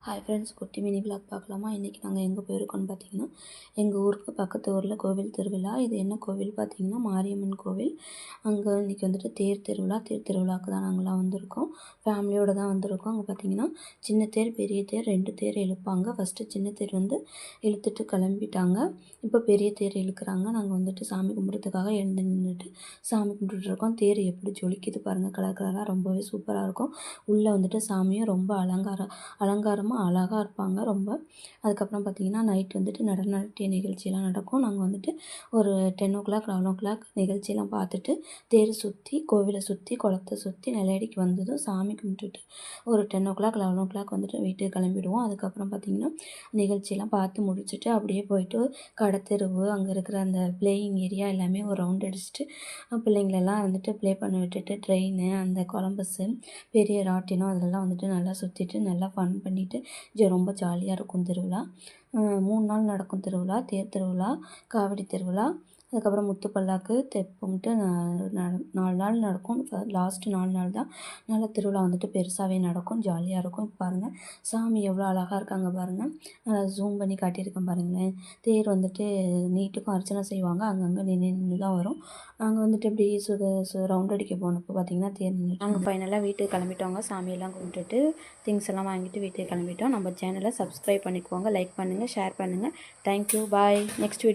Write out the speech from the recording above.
Hi friends, குட்டி mini vlog பார்க்கலாமா? இன்றைக்கி நாங்கள் எங்கே போயிருக்கோம்னு பார்த்தீங்கன்னா, எங்கள் ஊருக்கு பக்கத்து ஊரில் கோவில் திருவிழா. இது என்ன கோவில் பார்த்தீங்கன்னா, மாரியம்மன் கோவில். அங்கே இன்றைக்கி வந்துட்டு தேர் திருவிழாவுக்கு தான் நாங்கள்லாம் வந்திருக்கோம். ஃபேமிலியோடு தான் வந்திருக்கோம். அங்கே பார்த்தீங்கன்னா, சின்ன தேர், பெரிய தேர் 2 தேர் இழுப்பாங்க. ஃபஸ்ட்டு சின்ன தேர் வந்து இழுத்துட்டு கிளம்பிட்டாங்க. இப்போ பெரிய தேர் இழுக்கிறாங்க. நாங்கள் வந்துட்டு சாமி கும்பிட்றதுக்காக எழுந்து நின்றுட்டு சாமி கும்பிட்டுட்ருக்கோம். தேர் எப்படி ஜொலிக்குது பாருங்கள், கலர் கலராக ரொம்பவே சூப்பராக இருக்கும். உள்ளே வந்துட்டு சாமியும் ரொம்ப அலங்காரமாக அழகாக இருப்பாங்க ரொம்ப. அதுக்கப்புறம் பார்த்திங்கன்னா, நைட் வந்துட்டு நடனநாட்டிய நிகழ்ச்சியெல்லாம் நடக்கும். நாங்கள் வந்துட்டு ஒரு 10 o'clock 11 o'clock நிகழ்ச்சியெல்லாம் பார்த்துட்டு தேர் சுற்றி, கோவிலை சுற்றி, குளத்த சுற்றி நிலையடிக்கு வந்ததும் சாமி கும்பிட்டுட்டு ஒரு 10 o'clock 11 o'clock வந்துட்டு வீட்டுக்கு கிளம்பிடுவோம். அதுக்கப்புறம் பார்த்திங்கன்னா, நிகழ்ச்சியெல்லாம் பார்த்து முடிச்சுட்டு அப்படியே போயிட்டு கடத்தெருவு, அங்கே இருக்கிற அந்த ப்ளேயிங் ஏரியா எல்லாமே ஒரு ரவுண்ட் அடிச்சுட்டு பிள்ளைங்களெல்லாம் வந்துட்டு ப்ளே பண்ண விட்டுட்டு ட்ரெயின், அந்த கொலம்பஸ்ஸு, பெரிய ராட்டினம் அதிலெல்லாம் வந்துட்டு நல்லா சுற்றிட்டு நல்லா ஃபன் பண்ணிவிட்டு ரொம்ப ஜாலியாக இருக்கும் திருவிழா. 3 நாள் நடக்கும் திருவிழா. தேர் திருவிழா, காவடி திருவிழா, அதுக்கப்புறம் முத்துப்பல்லாக்கு, தெப்பம்ன்ட்டு 4 நாள் நடக்கும். லாஸ்ட்டு 4 நாள் தான் நல்லா திருவிழா வந்துட்டு பெருசாகவே நடக்கும். ஜாலியாக இருக்கும். இப்போ பாருங்கள், சாமி எவ்வளோ அழகாக இருக்காங்க பாருங்கள். ஜூம் பண்ணி காட்டியிருக்கேன் பாருங்களேன். தேர் வந்துட்டு நீட்டுக்கும் அர்ச்சனை செய்வாங்க. அங்கங்கே நின்று தான் வரும். நாங்கள் வந்துட்டு இப்படி ரவுண்ட் அடிக்க போனப்போ பார்த்திங்கன்னா, தேர் நின்று நாங்கள் ஃபைனலாக வீட்டுக்கு கிளம்பிட்டோங்க. சாமியெல்லாம் கும்பிட்டுட்டு திங்ஸ் எல்லாம் வாங்கிட்டு வீட்டுக்கு கிளம்பிட்டோம். நம்ம சேனலை சப்ஸ்கிரைப் பண்ணிக்கோங்க, லைக் பண்ணுங்கள், ஷேர் பண்ணுங்கள். தேங்க்யூ, பாய். Next video